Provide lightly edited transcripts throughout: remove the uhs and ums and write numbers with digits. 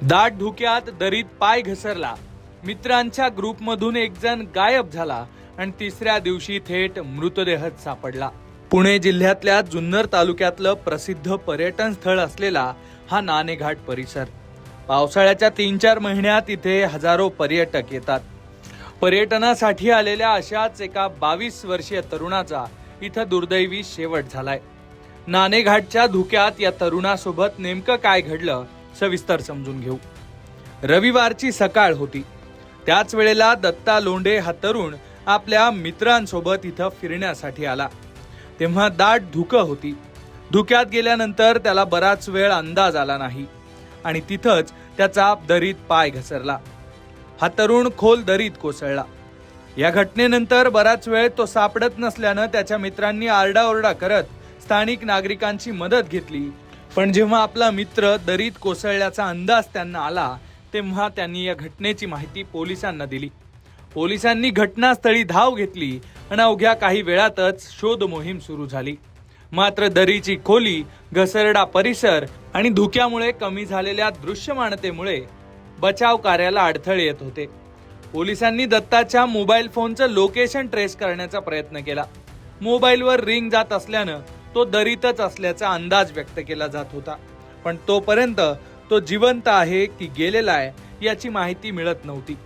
दाट धुक्यात दरीत पाय घसरला, मित्रांच्या ग्रुपमधून एक जण गायब झाला आणि तिसऱ्या दिवशी थेट मृतदेहच सापडला। पुणे जिल्ह्यातल्या जुन्नर तालुक्यातलं प्रसिद्ध पर्यटन स्थळ असलेला हा नाणेघाट परिसर। पावसाळ्याच्या 3-4 महिन्यात इथे हजारो पर्यटक येतात। पर्यटनासाठी आलेल्या अशाच एका 22 वर्षीय तरुणाचा इथं दुर्दैवी शेवट झालाय। नाणेघाटच्या धुक्यात या तरुणासोबत नेमकं काय घडलं सविस्तर समजून घेऊ। रविवारची सकाळ होती। त्याच वेळेला दत्ता लोंढे हा तरुण आपल्या मित्रांसोबत इथं फिरण्यासाठी आला, तेव्हा दाट धुकं होती। धुक्यात गेल्यानंतर त्याला बराच वेळ अंदाज आला नाही आणि तिथंच त्याचा दरीत पाय घसरला। हा तरुण खोल दरीत कोसळला। या घटनेनंतर बराच वेळ तो सापडत नसल्यानं त्याच्या मित्रांनी आरडाओरडा करत स्थानिक नागरिकांची मदत घेतली, पण जेव्हा आपला मित्र दरीत कोसळल्याचा अंदाज त्यांना आला तेव्हा त्यांनी या घटनेची माहिती पोलिसांना दिली। पोलिसांनी घटनास्थळी धाव घेतली आणि अवघ्या काही वेळातच शोध मोहीम सुरू झाली। मात्र दरीची खोली, घसरडा परिसर आणि धुक्यामुळे कमी झालेल्या दृश्यमानतेमुळे बचाव कार्याला अडथळे येत होते। पोलिसांनी दत्ताच्या मोबाईल फोनचं लोकेशन ट्रेस करण्याचा प्रयत्न केला। मोबाईलवर रिंग जात असल्यानं तो दरीतच असल्याचा अंदाज व्यक्त केला जात होता, पण तोपर्यंत तो जिवंत आहे की गेलेला आहे याची माहिती मिळत नव्हती।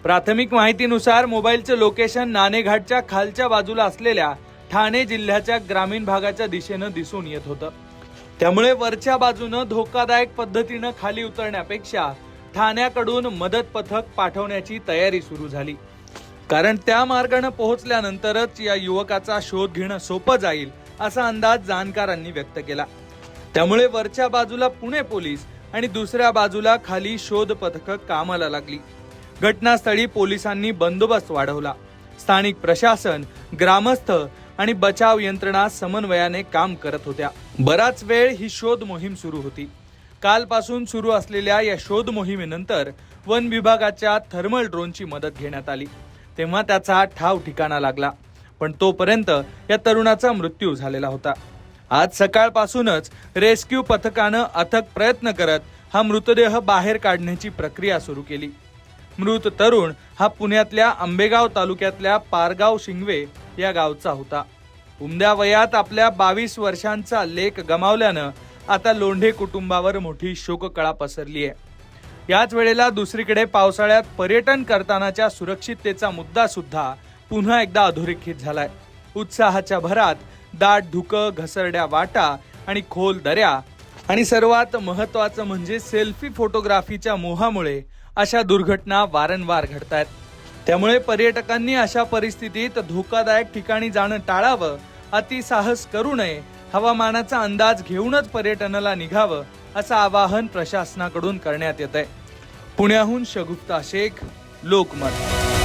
प्राथमिक माहितीनुसार मोबाईलचं लोकेशन नाणेघाटच्या खालच्या बाजूला असलेल्या ठाणे जिल्ह्याच्या ग्रामीण भागाच्या दिशेनं दिसून येत होतं। त्यामुळे वरच्या बाजूनं धोकादायक पद्धतीनं खाली उतरण्यापेक्षा ठाण्याकडून मदत पथक पाठवण्याची तयारी सुरू झाली, कारण त्या मार्गाने पोहोचल्यानंतरच या युवकाचा शोध घेणं सोपं जाईल असा अंदाज जाणकारांनी व्यक्त केला। त्यामुळे वरच्या बाजूला पुणे पोलीस आणि दुसऱ्या बाजूला खाली शोध पथक कामाला लागली। घटनास्थळी पोलिसांनी बंदोबस्त वाढवला। स्थानिक प्रशासन, ग्रामस्थ आणि बचाव यंत्रणा समन्वयाने काम करत होत्या। बराच वेळ ही शोध मोहीम सुरू होती। कालपासून सुरू असलेल्या या शोध मोहिमेनंतर वन विभागाच्या थर्मल ड्रोनची मदत घेण्यात आली, तेव्हा त्याचा ठाव ठिकाणा लागला, पण तोपर्यंत या तरुणाचा मृत्यू झालेला होता। आज सकाळपासूनच रेस्क्यू पथकानं अथक प्रयत्न करत हा मृतदेह बाहेर काढण्याची प्रक्रिया सुरू केली। मृत तरुण हा पुण्यातल्या आंबेगाव तालुक्यातल्या पारगाव शिंगवे या गावचा होता। उमद्या वयात आपल्या 22 वर्षांचा लेक गमावल्यानं आता लोंढे कुटुंबावर मोठी शोककळा पसरली आहे। याच वेळेला दुसरीकडे पावसाळ्यात पर्यटन करतानाच्या सुरक्षिततेचा मुद्दा सुद्धा पुन्हा एकदा अधोरेखित झालाय। उत्साहाच्या भरात दाट धुकं, घसरड्या वाटा आणि खोल दऱ्या आणि सर्वात महत्त्वाचं म्हणजे सेल्फी फोटोग्राफीच्या मोहामुळे अशा दुर्घटना वारंवार घडतायत। त्यामुळे पर्यटकांनी अशा परिस्थितीत धोकादायक ठिकाणी जाणं टाळावं, अतिसाहस करू नये, हवामानाचा अंदाज घेऊनच पर्यटनाला निघावं असं आवाहन प्रशासनाकडून करण्यात येत आहे। पुण्याहून शगुफ्ता शेख, लोकमत।